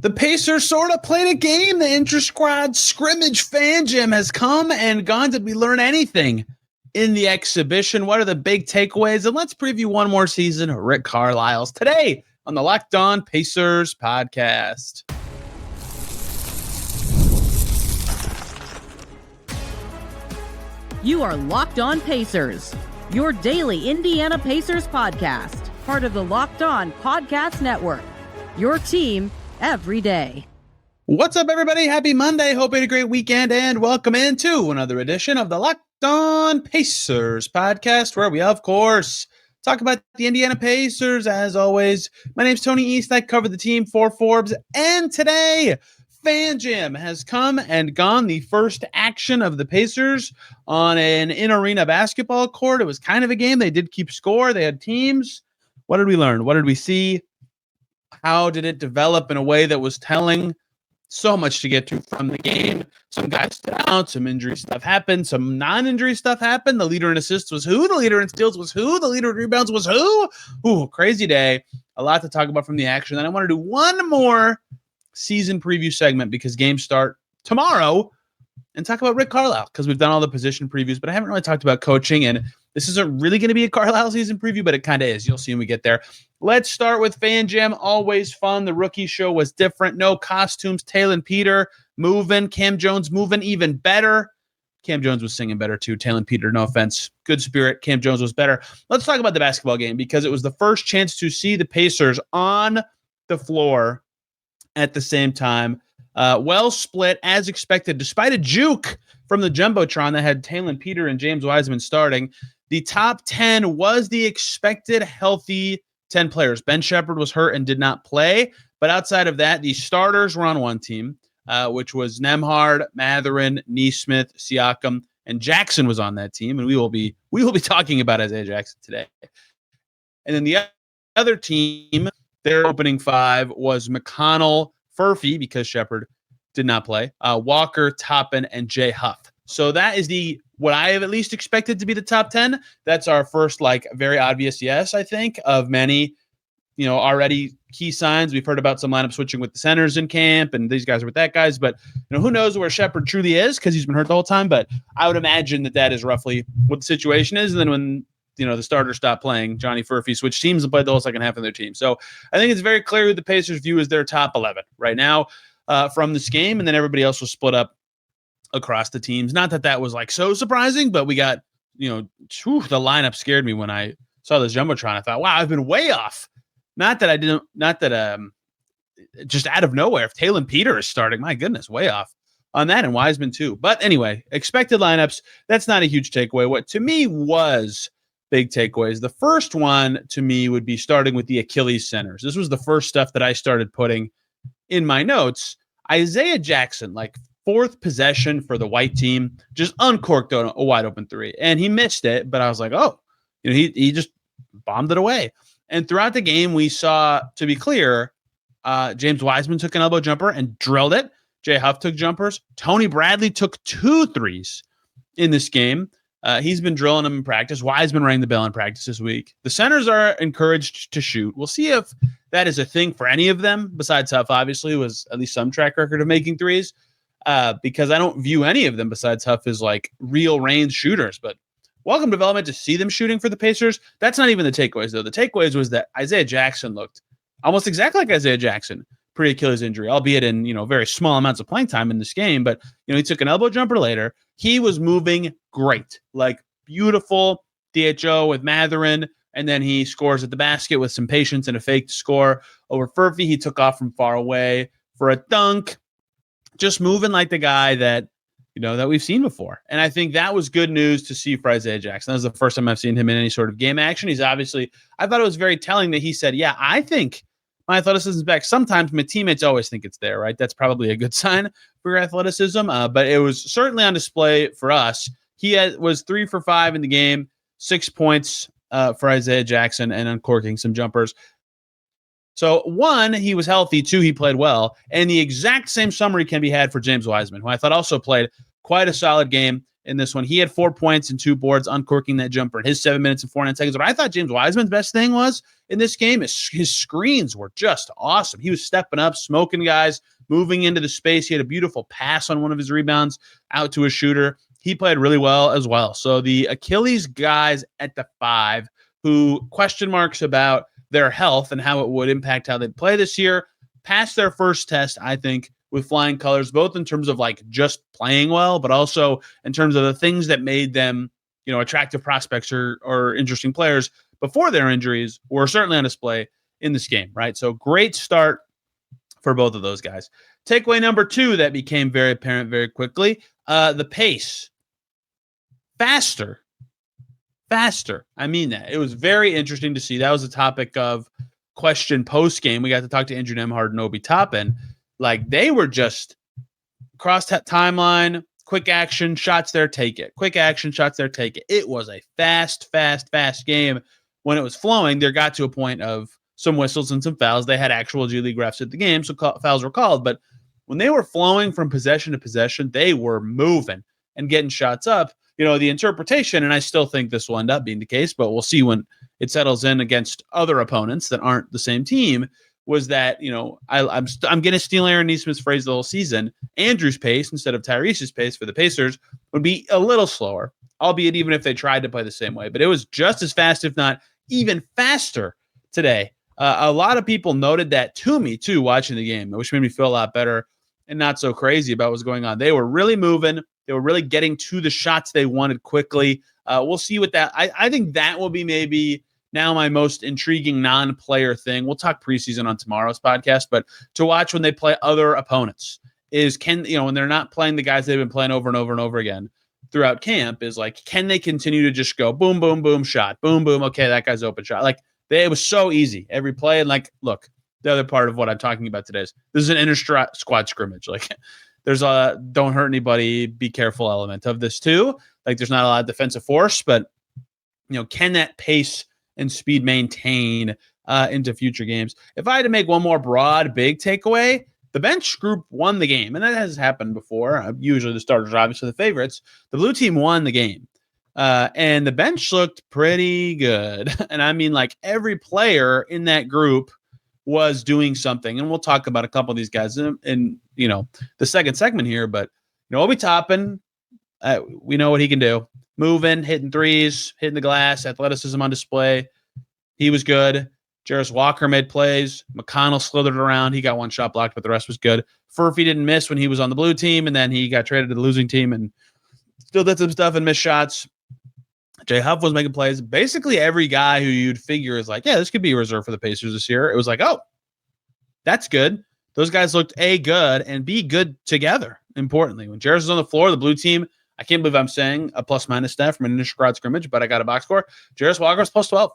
The Pacers sort of played a game. The intrasquad scrimmage FamJam has come and gone. Did we learn anything in the exhibition? What are the big takeaways? And let's preview one more season of Rick Carlisle's today on the Locked On Pacers podcast. You are Locked On Pacers, your daily Indiana Pacers podcast, part of the Locked On Podcast Network, your team every day. What's up, everybody? Happy Monday. Hope you had a great weekend and welcome into another edition of the Locked On Pacers podcast, where we, of course, talk about the Indiana Pacers. As always, my name's Tony East. I cover the team for Forbes, and today FanJam has come and gone. The first action of the Pacers on an in-arena basketball court. It was kind of a game. They did keep score. They had teams. What did we learn? What did we see? How did it develop in a way that was telling? So much to get to from the game. Some guys stood out. Some injury stuff happened. Some non-injury stuff happened. The leader in assists was who? The leader in steals was who? The leader in rebounds was who? Ooh, crazy day. A lot to talk about from the action. Then I want to do one more season preview segment because games start tomorrow, and talk about Rick Carlisle because we've done all the position previews, but I haven't really talked about coaching, and this isn't really going to be a Carlisle season preview, but it kind of is. You'll see when we get there. Let's start with FanJam. Always fun. The rookie show was different. No costumes. Talon Peter moving. Cam Jones moving even better. Cam Jones was singing better too. Talon Peter, no offense. Good spirit. Cam Jones was better. Let's talk about the basketball game because it was the first chance to see the Pacers on the floor at the same time. Well split as expected, despite a juke from the Jumbotron that had Talon Peter and James Wiseman starting. The top 10 was the expected healthy 10 players. Ben Shepherd was hurt and did not play. But outside of that, the starters were on one team, which was Nembhard, Mathurin, Nesmith, Siakam, and Jackson was on that team. And we will be talking about Isaiah Jackson today. And then the other team, their opening five was McConnell, Furphy, because Shepherd did not play, Walker, Toppin, and Jay Huff. So that is what I have at least expected to be the top 10. That's our first, very obvious yes, I think, of many, already key signs. We've heard about some lineup switching with the centers in camp, and these guys are with that guys. But, who knows where Shepherd truly is because he's been hurt the whole time. But I would imagine that is roughly what the situation is. And then when the starters stopped playing, Johnny Furphy switched teams and played the whole second half of their team. So I think it's very clear who the Pacers view as their top 11 right now from this game. And then everybody else was split up across the teams. Not that was so surprising, but we got, the lineup scared me when I saw this Jumbotron. I thought, wow, I've been way off. Not that just out of nowhere, if Talon Peter is starting, my goodness, way off on that, and Wiseman too. But anyway, expected lineups, that's not a huge takeaway. What to me was big takeaways. The first one to me would be starting with the Achilles centers. This was the first stuff that I started putting in my notes. Isaiah Jackson, fourth possession for the white team, just uncorked a wide open three. And he missed it, but I was like, oh, he just bombed it away. And throughout the game, we saw, to be clear, James Wiseman took an elbow jumper and drilled it. Jay Huff took jumpers. Tony Bradley took 2 threes in this game. He's been drilling them in practice. Wiseman rang the bell in practice this week. The centers are encouraged to shoot. We'll see if that is a thing for any of them, besides Huff, obviously, who has at least some track record of making threes, because I don't view any of them besides Huff as real range shooters. But welcome development to see them shooting for the Pacers. That's not even the takeaways, though. The takeaways was that Isaiah Jackson looked almost exactly like Isaiah Jackson pre-Achilles injury, albeit in, very small amounts of playing time in this game. But, he took an elbow jumper later. He was moving great, beautiful DHO with Mathurin. And then he scores at the basket with some patience and a fake to score over Furphy. He took off from far away for a dunk, just moving like the guy that we've seen before. And I think that was good news to see for Isaiah Jackson. That was the first time I've seen him in any sort of game action. He's obviously, I thought it was very telling that he said, yeah, I think my athleticism is back. Sometimes my teammates always think it's there, right? That's probably a good sign for your athleticism. But it was certainly on display for us. He was 3 for 5 in the game, 6 points for Isaiah Jackson, and uncorking some jumpers. So 1, he was healthy. 2, he played well. And the exact same summary can be had for James Wiseman, who I thought also played quite a solid game in this one. He had 4 points and 2 boards, uncorking that jumper in his 7 minutes and 49 seconds. What I thought James Wiseman's best thing was in this game. His screens were just awesome. He was stepping up, smoking guys, moving into the space. He had a beautiful pass on one of his rebounds out to a shooter. He played really well as well. So the Achilles guys at the 5 who question marks about their health and how it would impact how they play this year passed their first test, I think, with flying colors, both in terms of like just playing well, but also in terms of the things that made them, attractive prospects or interesting players before their injuries were certainly on display in this game, right? So great start for both of those guys. Takeaway number 2 that became very apparent very quickly, the pace. Faster. I mean that. It was very interesting to see. That was a topic of question post-game. We got to talk to Andrew Nembhard and Obi Toppin. Like, they were just cross timeline, quick action, shots there, take it. Quick action, shots there, take it. It was a fast game. When it was flowing, there got to a point of some whistles and some fouls. They had actual G League refs at the game, so fouls were called. But when they were flowing from possession to possession, they were moving and getting shots up. The interpretation, and I still think this will end up being the case, but we'll see when it settles in against other opponents that aren't the same team, was that, I'm going to steal Aaron Neesmith's phrase the whole season. Andrew's pace instead of Tyrese's pace for the Pacers would be a little slower, albeit even if they tried to play the same way. But it was just as fast, if not even faster today. A lot of people noted that to me, too, watching the game, which made me feel a lot better and not so crazy about what's going on. They were really moving. They were really getting to the shots they wanted quickly. We'll see what that – I think that will be maybe now my most intriguing non-player thing. We'll talk preseason on tomorrow's podcast, but to watch when they play other opponents is when they're not playing the guys they've been playing over and over and over again throughout camp, is like, can they continue to just go boom, boom, boom, shot, boom, boom, okay, that guy's open shot. Like, it was so easy every play. And like, look, the other part of what I'm talking about today is this is an inter-squad scrimmage. Like, there's a don't hurt anybody, be careful element of this too. Like, there's not a lot of defensive force, but can that pace and speed maintain into future games? If I had to make one more broad, big takeaway, the bench group won the game, and that has happened before. Usually the starters are obviously the favorites. The blue team won the game, and the bench looked pretty good. And I mean, like, every player in that group was doing something, and we'll talk about a couple of these guys in the second segment here. But Obi Toppin, we know what he can do: moving, hitting threes, hitting the glass, athleticism on display. He was good. Jarris Walker made plays. McConnell slithered around. He got one shot blocked, but the rest was good. Furphy didn't miss when he was on the blue team, and then he got traded to the losing team and still did some stuff and missed shots. Jay Huff was making plays. Basically, every guy who you'd figure is like, yeah, this could be a reserve for the Pacers this year. It was like, oh, that's good. Those guys looked A, good, and B, good together, importantly. When Jarris was on the floor, the blue team, I can't believe I'm saying a plus-minus stat from an inter-squad scrimmage, but I got a box score. Jarris Walker was plus 12.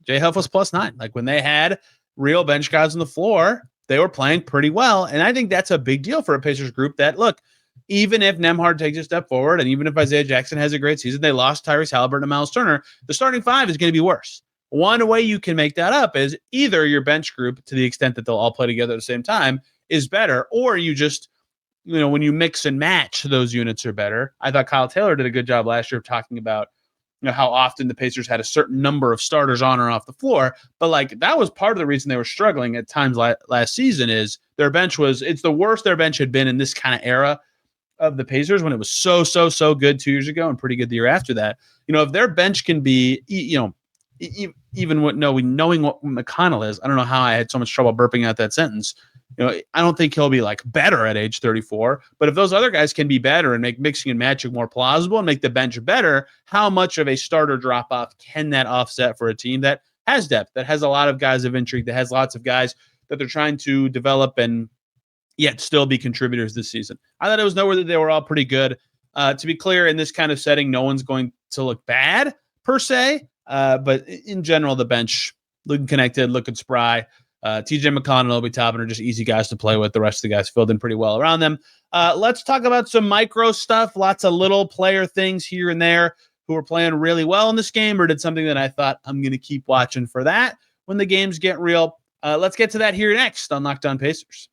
Jay Huff was plus 9. Like, when they had real bench guys on the floor, they were playing pretty well. And I think that's a big deal for a Pacers group that, look, even if Nembhard takes a step forward and even if Isaiah Jackson has a great season, they lost Tyrese Haliburton and Miles Turner, the starting 5 is going to be worse. One way you can make that up is either your bench group, to the extent that they'll all play together at the same time, is better, or you just, when you mix and match, those units are better. I thought Kyle Taylor did a good job last year of talking about how often the Pacers had a certain number of starters on or off the floor. But like, that was part of the reason they were struggling at times last season, is their bench it's the worst their bench had been in this kind of era of the Pacers, when it was so good 2 years ago and pretty good the year after that. If their bench can be, even knowing what McConnell is, I don't know how I had so much trouble burping out that sentence. I don't think he'll be like better at age 34, but if those other guys can be better and make mixing and matching more plausible and make the bench better, how much of a starter drop off can that offset for a team that has depth, that has a lot of guys of intrigue, that has lots of guys that they're trying to develop and yet still be contributors this season? I thought it was noteworthy that they were all pretty good. To be clear, in this kind of setting, no one's going to look bad per se, but in general, the bench looking connected, looking spry. TJ McConnell and Obi Toppin are just easy guys to play with. The rest of the guys filled in pretty well around them. Let's talk about some micro stuff. Lots of little player things here and there who are playing really well in this game or did something that I thought I'm going to keep watching for that when the games get real. Let's get to that here next on Locked On Pacers.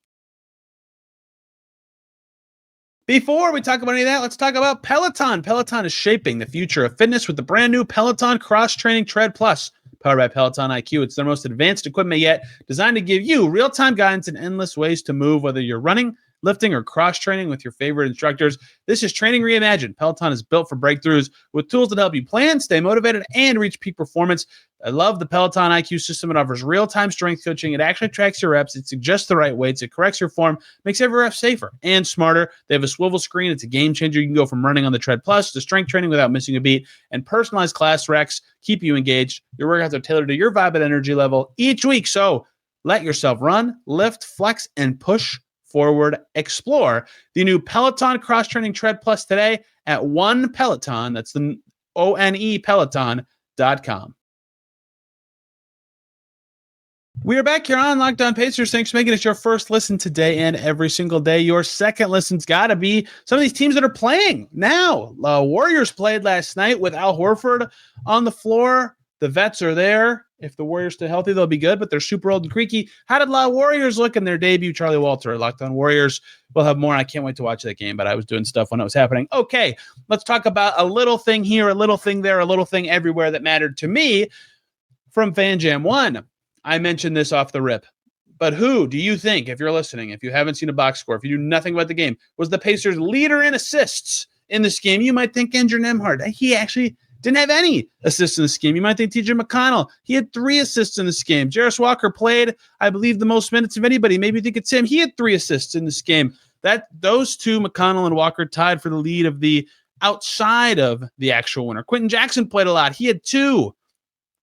Before we talk about any of that, let's talk about Peloton. Peloton is shaping the future of fitness with the brand new Peloton Cross Training Tread Plus. powered by Peloton IQ. It's their most advanced equipment yet, designed to give you real-time guidance and endless ways to move, whether you're running, lifting, or cross-training with your favorite instructors. This is Training Reimagined. Peloton is built for breakthroughs with tools that help you plan, stay motivated, and reach peak performance. I love the Peloton IQ system. It offers real-time strength coaching. It actually tracks your reps. It suggests the right weights. It corrects your form, makes every rep safer and smarter. They have a swivel screen. It's a game changer. You can go from running on the Tread Plus to strength training without missing a beat, and personalized class recs keep you engaged. Your workouts are tailored to your vibe and energy level each week. So let yourself run, lift, flex, and push forward. Explore the new Peloton cross-training Tread Plus today at One Peloton. That's the ONE Peloton.com. We are back here on Locked On Pacers. Thanks for making it your first listen today and every single day. Your second listen's got to be some of these teams that are playing now. Warriors played last night with Al Horford on the floor. The vets are there. If the Warriors stay healthy, they'll be good, but they're super old and creaky. How did La Warriors look in their debut? Charlie Walter, Locked On Warriors. We'll have more. I can't wait to watch that game, but I was doing stuff when it was happening. Okay, let's talk about a little thing here, a little thing there, a little thing everywhere that mattered to me from FanJam 1. I mentioned this off the rip, but who do you think, if you're listening, if you haven't seen a box score, if you knew nothing about the game, was the Pacers' leader in assists in this game? You might think Andrew Nembhard. He actually didn't have any assists in this game. You might think TJ McConnell. He had 3 assists in this game. Jarris Walker played, I believe, the most minutes of anybody. Maybe you think it's him. He had 3 assists in this game. Those two, McConnell and Walker, tied for the lead of the outside of the actual winner. Quentin Jackson played a lot. He had 2.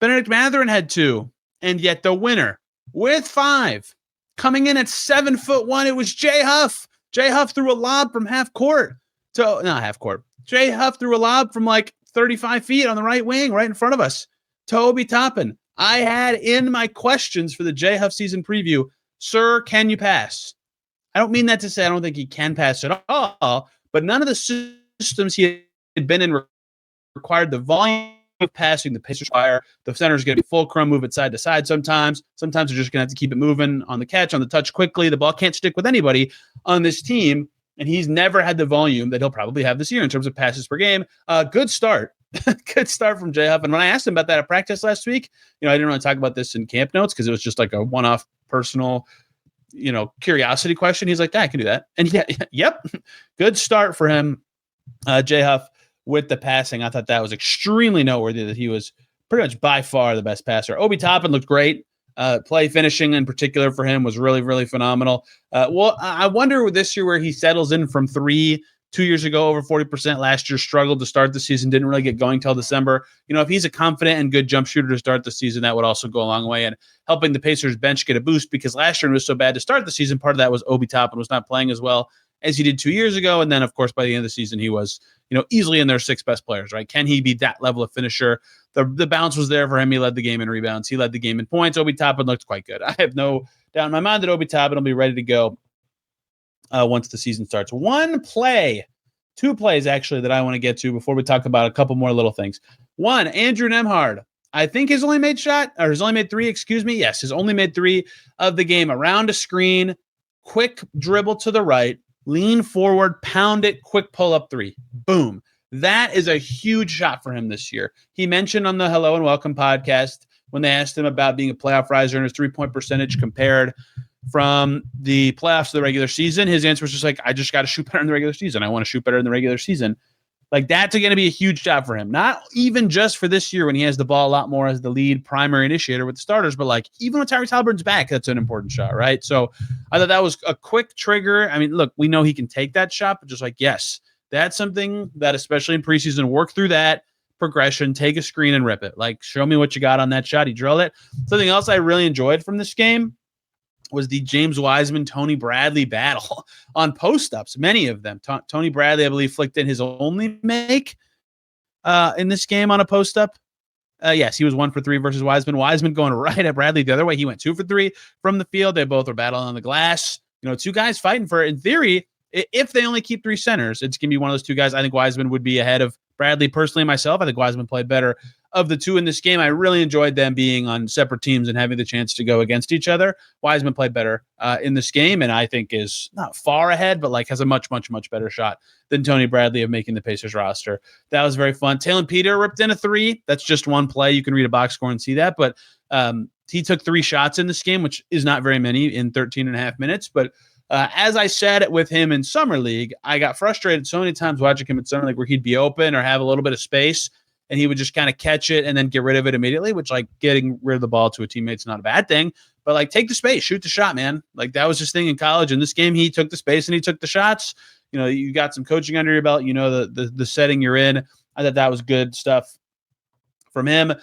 Bennedict Mathurin had 2. And yet the winner with 5, coming in at 7'1", it was Jay Huff. Jay Huff threw a lob from half court. Jay Huff threw a lob from like 35 feet on the right wing, right in front of us, to Obi Toppin. I had in my questions for the Jay Huff season preview, sir, can you pass? I don't mean that to say I don't think he can pass at all, but none of the systems he had been in required the volume of passing the Pacers fire. The center's going to be fulcrum, move it side to side sometimes. Sometimes they're just going to have to keep it moving on the catch, on the touch quickly. The ball can't stick with anybody on this team, and he's never had the volume that he'll probably have this year in terms of passes per game. Good start. Good start from Jay Huff. And when I asked him about that at practice last week, I didn't really talk about this in camp notes because it was just like a one-off personal, curiosity question. He's like, I can do that. And yep, good start for him, Jay Huff, with the passing. I thought that was extremely noteworthy that he was pretty much by far the best passer. Obi Toppin looked great. Play finishing in particular for him was really, really phenomenal. I wonder this year where he settles in from 3. 2 years ago, over 40%. Last year, struggled to start the season, didn't really get going till December. If he's a confident and good jump shooter to start the season, that would also go a long way in helping the Pacers bench get a boost, because last year it was so bad to start the season. Part of that was Obi Toppin was not playing as well as he did 2 years ago. And then, of course, by the end of the season, he was, easily in their 6 best players, right? Can he be that level of finisher? The bounce was there for him. He led the game in rebounds. He led the game in points. Obi Toppin looked quite good. I have no doubt in my mind that Obi Toppin will be ready to go once the season starts. 2 plays actually that I want to get to before we talk about a couple more little things. 1, Andrew Nembhard, I think his only made 3, Yes, his only made 3 of the game. Around a screen, quick dribble to the right, lean forward, pound it, quick pull-up 3. Boom. That is a huge shot for him this year. He mentioned on the Hello and Welcome podcast when they asked him about being a playoff riser and his three-point percentage compared from the playoffs to the regular season, his answer was just like, I just got to shoot better in the regular season. I want to shoot better in the regular season. Like, that's going to be a huge job for him. Not even just for this year when he has the ball a lot more as the lead primary initiator with the starters, but like even when Tyrese Haliburton's back, that's an important shot, right? So I thought that was a quick trigger. I mean, look, we know he can take that shot, but just like, yes, that's something that, especially in preseason, work through that progression, take a screen and rip it. Like, show me what you got on that shot. He drilled it. Something else I really enjoyed from this game was the James Wiseman, Tony Bradley battle on post-ups, many of them. Tony Bradley, I believe, flicked in his only make in this game on a post-up. Yes, he was 1 for 3 versus Wiseman. Wiseman going right at Bradley the other way. He went 2 for 3 from the field. They both were battling on the glass. 2 guys fighting for it. In theory, if they only keep 3 centers, it's going to be one of those 2 guys. I think Wiseman would be ahead of Bradley personally myself. I think Wiseman played better of the two in this game. I really enjoyed them being on separate teams and having the chance to go against each other. Wiseman played better in this game, and I think is not far ahead, but like has a much, much, much better shot than Tony Bradley of making the Pacers roster. That was very fun. Taylor Peter ripped in a three. That's just one play. You can read a box score and see that, but he took 3 shots in this game, which is not very many in 13 and a half minutes. But as I said with him in Summer League, I got frustrated so many times watching him in Summer League where he'd be open or have a little bit of space, and he would just kind of catch it and then get rid of it immediately, which like getting rid of the ball to a teammate's not a bad thing. But like take the space, shoot the shot, man. Like that was his thing in college. In this game, he took the space and he took the shots. You know, you got some coaching under your belt. You know the setting you're in. I thought that was good stuff from him.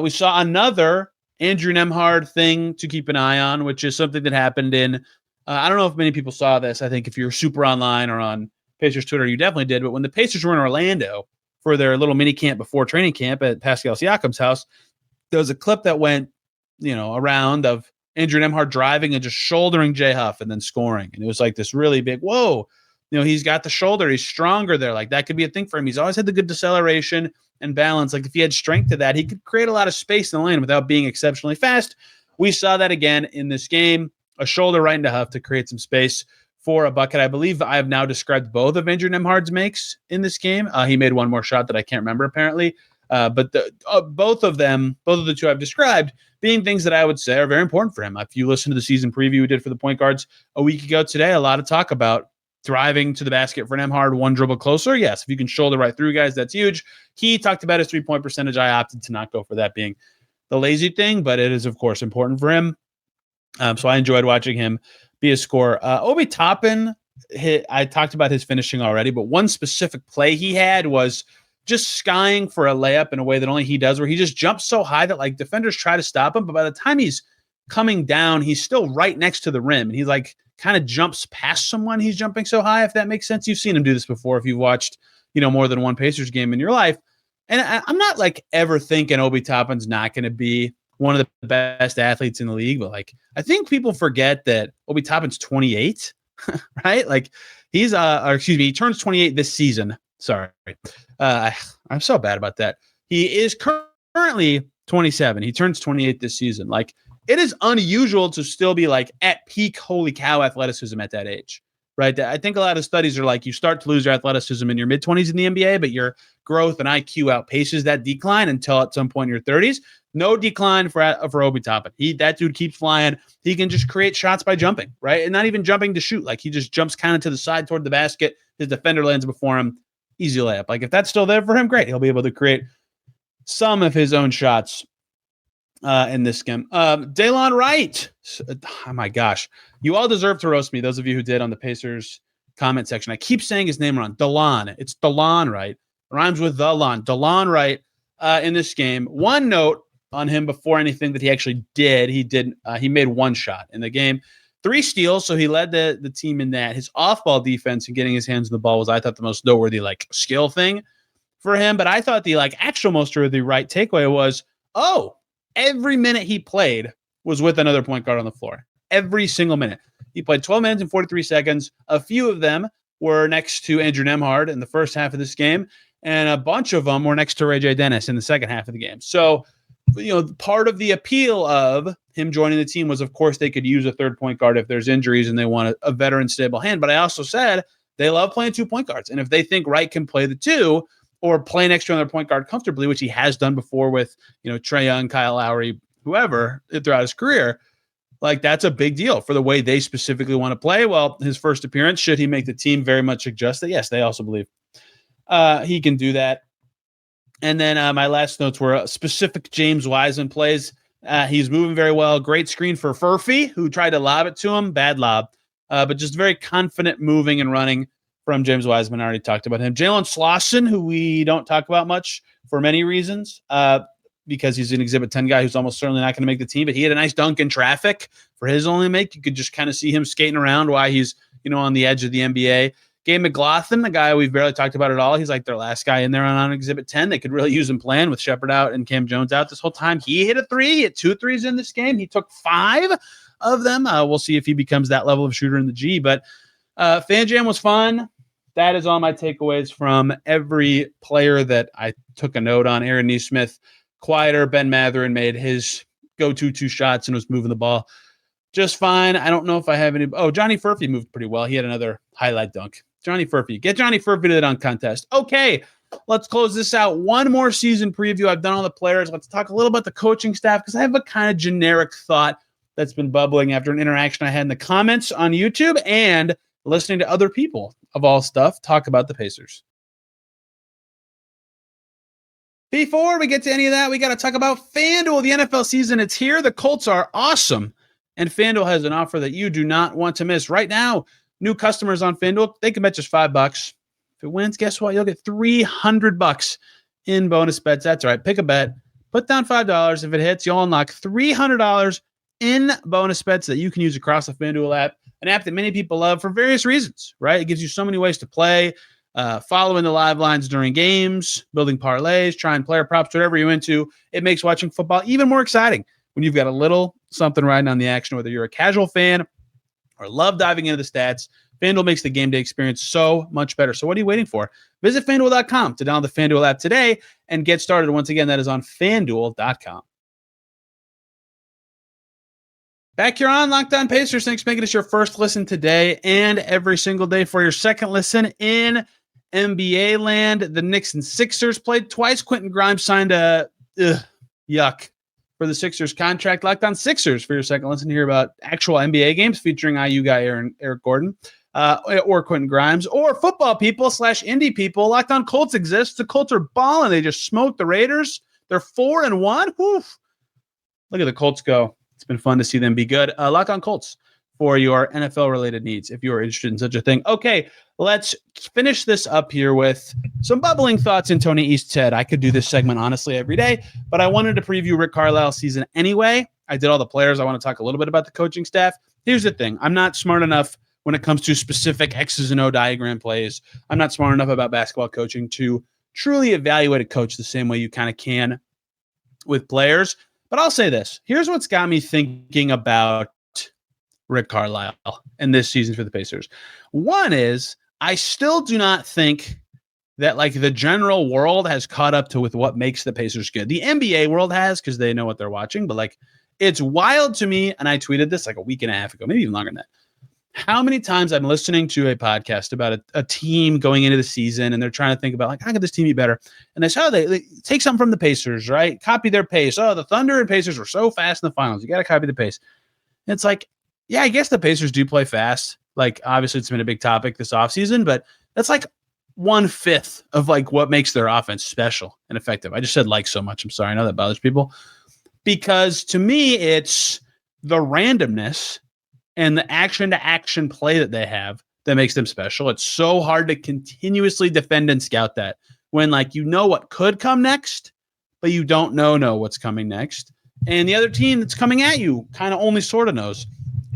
We saw another Andrew Nembhard thing to keep an eye on, which is something that happened in, I don't know if many people saw this. I think if you're super online or on Pacers Twitter, you definitely did. But when the Pacers were in Orlando for their little mini camp before training camp at Pascal Siakam's house, there was a clip that went, around of Andrew Nembhard driving and just shouldering Jay Huff and then scoring. And it was like this really big, whoa, he's got the shoulder. He's stronger there. Like that could be a thing for him. He's always had the good deceleration and balance. Like if he had strength to that, he could create a lot of space in the lane without being exceptionally fast. We saw that again in this game, a shoulder right into Huff to create some space for a bucket. I believe I have now described both of Andrew Nembhard's makes in this game. He made one more shot that I can't remember apparently. But both of the two I've described being things that I would say are very important for him. If you listen to the season preview we did for the point guards a week ago today, a lot of talk about driving to the basket for Nembhard, one dribble closer. Yes, if you can shoulder right through guys, that's huge. He talked about his 3-point percentage. I opted to not go for that being the lazy thing, but it is, of course, important for him. So I enjoyed watching him be a scorer. Obi Toppin, I talked about his finishing already, but one specific play he had was just skying for a layup in a way that only he does, where he just jumps so high that like defenders try to stop him, but by the time he's coming down, he's still right next to the rim, and he like kind of jumps past someone. He's jumping so high, if that makes sense. You've seen him do this before if you've watched, more than one Pacers game in your life. And I'm not like ever thinking Obi Toppin's not going to be one of the best athletes in the league, but like I think people forget that Obi Toppin's 28, right? Like he's he turns 28 this season. Sorry. I'm so bad about that. He is currently 27. He turns 28 this season. Like it is unusual to still be like at peak holy cow athleticism at that age, right? I think a lot of studies are like you start to lose your athleticism in your mid-20s in the NBA, but your growth and IQ outpaces that decline until at some point in your 30s. No decline for Obi Toppin. That dude keeps flying. He can just create shots by jumping, right? And not even jumping to shoot. Like he just jumps kind of to the side toward the basket. His defender lands before him. Easy layup. Like if that's still there for him, great. He'll be able to create some of his own shots in this game. Delon Wright. Oh my gosh. You all deserve to roast me. Those of you who did on the Pacers comment section. I keep saying his name wrong. Delon. It's Delon Wright. Rhymes with the lawn. Delon Wright in this game. One note on him before anything that he actually did. He made one shot in the game. 3 steals, so he led the team in that. His off-ball defense and getting his hands on the ball was, I thought, the most noteworthy skill thing for him. But I thought the actual most worthy right takeaway was, every minute he played was with another point guard on the floor. Every single minute. He played 12 minutes and 43 seconds. A few of them were next to Andrew Nembhard in the first half of this game, and a bunch of them were next to Ray J. Dennis in the second half of the game. So, part of the appeal of him joining the team was, of course, they could use a third point guard if there's injuries and they want a veteran stable hand. But I also said they love playing 2 point guards. And if they think Wright can play the 2 or play next to another point guard comfortably, which he has done before with, Trae Young, Kyle Lowry, whoever throughout his career, like that's a big deal for the way they specifically want to play. Well, his first appearance, should he make the team, very much suggests that, yes, they also believe he can do that. And then my last notes were specific James Wiseman plays. He's moving very well. Great screen for Furphy, who tried to lob it to him. Bad lob. But just very confident moving and running from James Wiseman. I already talked about him. Jalen Slauson, who we don't talk about much for many reasons, because he's an Exhibit 10 guy who's almost certainly not going to make the team. But he had a nice dunk in traffic for his only make. You could just kind of see him skating around while he's, on the edge of the NBA. Gabe McLaughlin, the guy we've barely talked about at all. He's like their last guy in there on Exhibit 10. They could really use him playing with Shepard out and Cam Jones out this whole time. He hit a 3. He hit 2 threes in this game. He took 5 of them. We'll see if he becomes that level of shooter in the G. But FanJam was fun. That is all my takeaways from every player that I took a note on. Aaron Nesmith quieter. Ben Mathurin made his go-to 2 shots and was moving the ball just fine. I don't know if I have any. Oh, Johnny Furphy moved pretty well. He had another highlight dunk. Johnny Furphy. Get Johnny Furphy to the dunk contest. Okay, let's close this out. One more season preview. I've done all the players. Let's talk a little about the coaching staff because I have a kind of generic thought that's been bubbling after an interaction I had in the comments on YouTube and listening to other people of all stuff talk about the Pacers. Before we get to any of that, we got to talk about FanDuel. The NFL season, it's here. The Colts are awesome. And FanDuel has an offer that you do not want to miss. Right now, new customers on FanDuel, they can bet just $5. If it wins, guess what? You'll get $300 in bonus bets. That's right. Pick a bet. Put down $5. If it hits, you'll unlock $300 in bonus bets that you can use across the FanDuel app, an app that many people love for various reasons, right? It gives you so many ways to play, following the live lines during games, building parlays, trying player props, whatever you're into. It makes watching football even more exciting when you've got a little something riding on the action, whether you're a casual fan or love diving into the stats. FanDuel makes the game day experience so much better. So what are you waiting for? Visit FanDuel.com to download the FanDuel app today and get started. Once again, that is on FanDuel.com. Back here on Locked On Pacers. Thanks for making us your first listen today and every single day. For your second listen in NBA land, the Knicks and Sixers played twice. Quentin Grimes signed a yuck for the Sixers contract. Locked On Sixers for your second listen to hear about actual NBA games featuring IU guy Eric Gordon or Quentin Grimes, or football people / indie people. Locked On Colts exists. The Colts are balling. They just smoked the Raiders. They're 4-1. Woof. Look at the Colts go. It's been fun to see them be good. Locked On Colts for your NFL-related needs if you are interested in such a thing. Okay, let's finish this up here with some bubbling thoughts in Tony East's head. I could do this segment, honestly, every day, but I wanted to preview Rick Carlisle's season anyway. I did all the players. I want to talk a little bit about the coaching staff. Here's the thing. I'm not smart enough when it comes to specific X's and O diagram plays. I'm not smart enough about basketball coaching to truly evaluate a coach the same way you kind of can with players. But I'll say this. Here's what's got me thinking about Rick Carlisle and this season for the Pacers. One is I still do not think that like the general world has caught up to with what makes the Pacers good. The NBA world has because they know what they're watching. But like it's wild to me, and I tweeted this like a week and a half ago, maybe even longer than that. How many times I'm listening to a podcast about a team going into the season and they're trying to think about like, how could this team be better? And they say, oh, they take something from the Pacers, right? Copy their pace. Oh, the Thunder and Pacers were so fast in the finals. You got to copy the pace. And it's like, yeah, I guess the Pacers do play fast. Like, obviously it's been a big topic this offseason, but that's like 1/5 of like what makes their offense special and effective. I just said like so much. I'm sorry. I know that bothers people because to me, it's the randomness and the action-to-action play that they have that makes them special. It's so hard to continuously defend and scout that when, like, you know what could come next, but you don't know what's coming next. And the other team that's coming at you kind of only sort of knows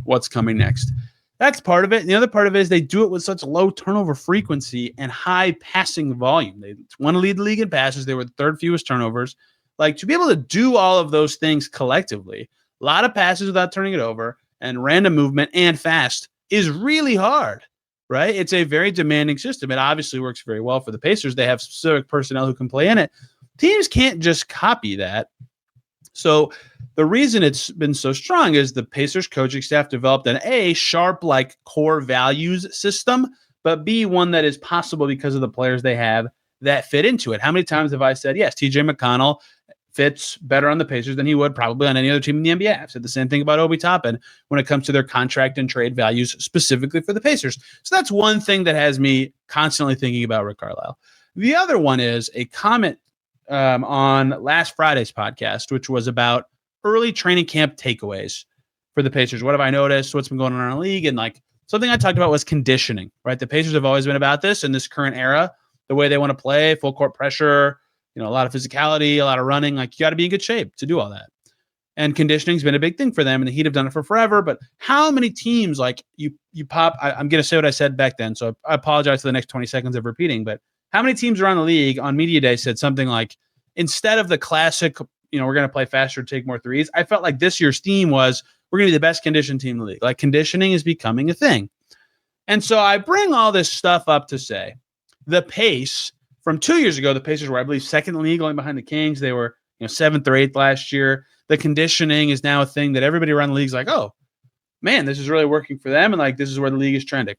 what's coming next. That's part of it. And the other part of it is they do it with such low turnover frequency and high passing volume. They want to lead the league in passes. They were the third fewest turnovers. Like, to be able to do all of those things collectively, a lot of passes without turning it over, and random movement and fast is really hard, right? It's a very demanding system. It obviously works very well for the Pacers. They have specific personnel who can play in it. Teams can't just copy that. So the reason it's been so strong is the Pacers coaching staff developed an A, sharp, like core values system, but B, one that is possible because of the players they have that fit into it. How many times have I said, yes, TJ McConnell fits better on the Pacers than he would probably on any other team in the NBA. I've said the same thing about Obi Toppin when it comes to their contract and trade values specifically for the Pacers. So that's one thing that has me constantly thinking about Rick Carlisle. The other one is a comment on last Friday's podcast, which was about early training camp takeaways for the Pacers. What have I noticed? What's been going on in the league? And like something I talked about was conditioning, right? The Pacers have always been about this in this current era, the way they want to play, full court pressure, a lot of physicality, a lot of running. Like, you got to be in good shape to do all that. And conditioning has been a big thing for them, and the Heat have done it for forever. But how many teams, like, you pop, I'm going to say what I said back then, so I apologize for the next 20 seconds of repeating, but how many teams around the league on media day said something like, instead of the classic, we're going to play faster, take more threes, I felt like this year's theme was, we're going to be the best conditioned team in the league. Like, conditioning is becoming a thing. And so I bring all this stuff up to say, the pace from 2 years ago, the Pacers were, I believe, second in the league, only behind the Kings. They were, 7th or 8th last year. The conditioning is now a thing that everybody around the league is like, oh, man, this is really working for them. And like, this is where the league is trending.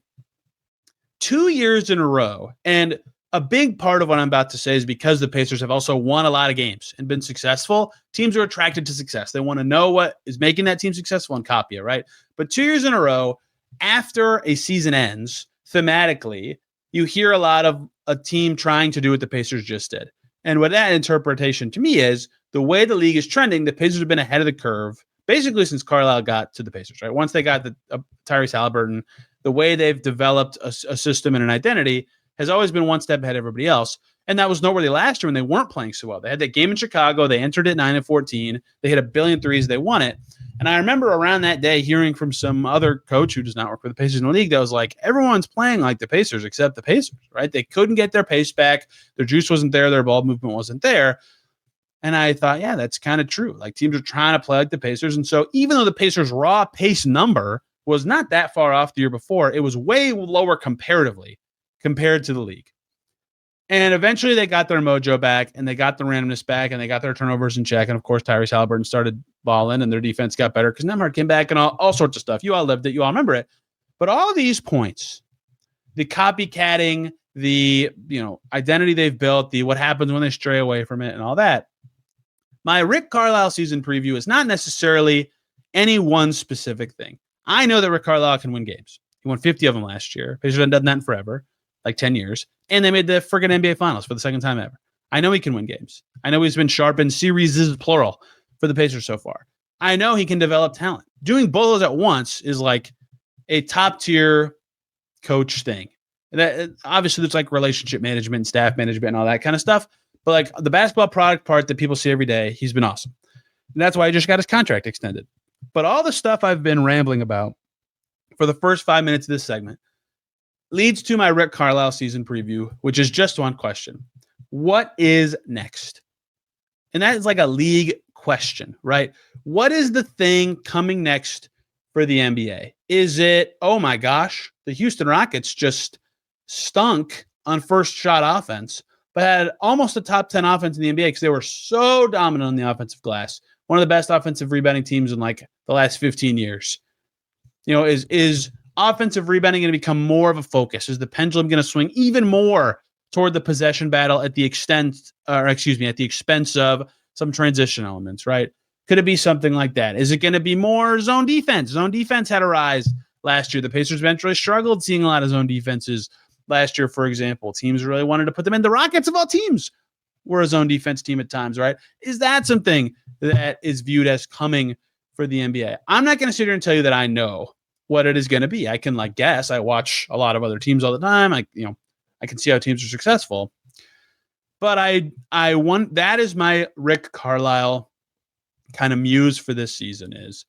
2 years in a row. And a big part of what I'm about to say is because the Pacers have also won a lot of games and been successful. Teams are attracted to success. They want to know what is making that team successful and copy it, right? But 2 years in a row, after a season ends, thematically, you hear a lot of a team trying to do what the Pacers just did. And what that interpretation to me is the way the league is trending, the Pacers have been ahead of the curve basically since Carlisle got to the Pacers, right? Once they got the Tyrese Haliburton, the way they've developed a system and an identity has always been one step ahead of everybody else. And that was noteworthy last year when they weren't playing so well. They had that game in Chicago. They entered it 9-14. They hit 1 billion threes. They won it. And I remember around that day hearing from some other coach who does not work for the Pacers in the league that was like, everyone's playing like the Pacers except the Pacers, right? They couldn't get their pace back. Their juice wasn't there. Their ball movement wasn't there. And I thought, yeah, that's kind of true. Like teams are trying to play like the Pacers. And so even though the Pacers' raw pace number was not that far off the year before, it was way lower comparatively compared to the league. And eventually they got their mojo back and they got the randomness back and they got their turnovers in check. And of course, Tyrese Haliburton started balling and their defense got better because Nemhard came back and all sorts of stuff. You all lived it. You all remember it. But all these points, the copycatting, the identity they've built, the what happens when they stray away from it and all that. My Rick Carlisle season preview is not necessarily any one specific thing. I know that Rick Carlisle can win games. He won 50 of them last year. Pacers haven't done that in forever, like 10 years. And they made the friggin' NBA Finals for the second time ever. I know he can win games. I know he's been sharp in series, plural, for the Pacers so far. I know he can develop talent. Doing both of those at once is like a top-tier coach thing. That obviously, there's like relationship management, staff management, and all that kind of stuff. But like the basketball product part that people see every day, he's been awesome. And that's why he just got his contract extended. But all the stuff I've been rambling about for the first 5 minutes of this segment leads to my Rick Carlisle season preview, which is just one question. What is next? And that is like a league question, right? What is the thing coming next for the NBA? Is it, oh my gosh, the Houston Rockets just stunk on first shot offense, but had almost a top 10 offense in the NBA because they were so dominant on the offensive glass. One of the best offensive rebounding teams in like the last 15 years. Is offensive rebounding going to become more of a focus? Is the pendulum going to swing even more toward the possession battle at the expense of some transition elements, right? Could it be something like that? Is it going to be more zone defense? Zone defense had a rise last year. The Pacers eventually struggled seeing a lot of zone defenses last year, for example. Teams really wanted to put them in. The Rockets of all teams were a zone defense team at times, right? Is that something that is viewed as coming for the NBA? I'm not going to sit here and tell you that I know what it is going to be. I can guess. I watch a lot of other teams all the time. I can see how teams are successful. But I want, that is my Rick Carlisle kind of muse for this season is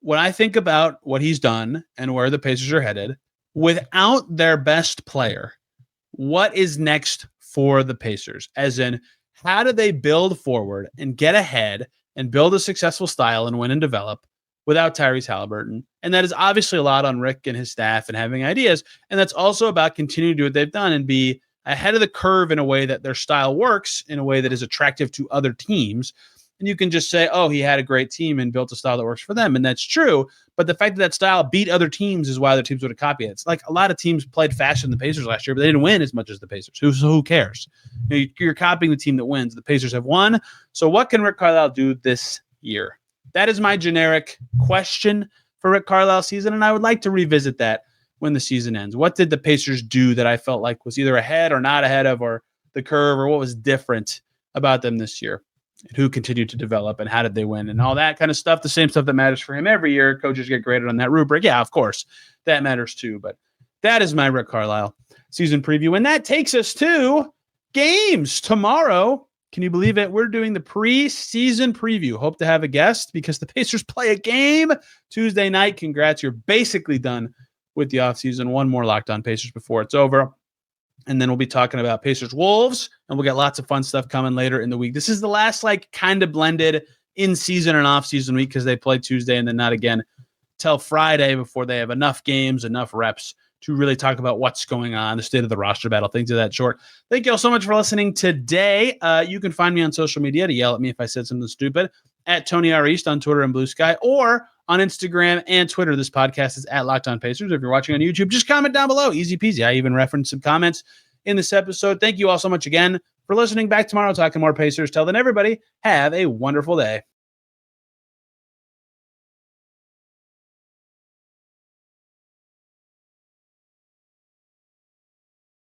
when I think about what he's done and where the Pacers are headed without their best player, what is next for the Pacers? As in, how do they build forward and get ahead and build a successful style and win and develop without Tyrese Haliburton? And that is obviously a lot on Rick and his staff and having ideas. And that's also about continuing to do what they've done and be ahead of the curve in a way that their style works, in a way that is attractive to other teams. And you can just say, oh, he had a great team and built a style that works for them. And that's true. But the fact that that style beat other teams is why other teams would have copied it. It's like a lot of teams played faster than the Pacers last year, but they didn't win as much as the Pacers. Who cares? You're copying the team that wins. The Pacers have won. So what can Rick Carlisle do this year? That is my generic question for Rick Carlisle's season. And I would like to revisit that when the season ends. What did the Pacers do that I felt like was either ahead or not ahead of, or the curve, or what was different about them this year? And who continued to develop, and how did they win, and all that kind of stuff. The same stuff that matters for him every year. Coaches get graded on that rubric. Yeah, of course, that matters too. But that is my Rick Carlisle season preview. And that takes us to games tomorrow. Can you believe it? We're doing the preseason preview. Hope to have a guest because the Pacers play a game Tuesday night. Congrats. You're basically done with the offseason. One more Locked On Pacers before it's over. And then we'll be talking about Pacers Wolves, and we'll get lots of fun stuff coming later in the week. This is the last kind of blended in-season and off-season week because they play Tuesday and then not again till Friday before they have enough games, enough reps to really talk about what's going on, the state of the roster battle, things of that sort. Thank you all so much for listening today. You can find me on social media to yell at me if I said something stupid at Tony R. East on Twitter and Blue Sky, or on Instagram and Twitter. This podcast is at Locked On Pacers. If you're watching on YouTube, just comment down below. Easy peasy. I even referenced some comments in this episode. Thank you all so much again for listening. Back tomorrow talking more Pacers. Till then, everybody, have a wonderful day.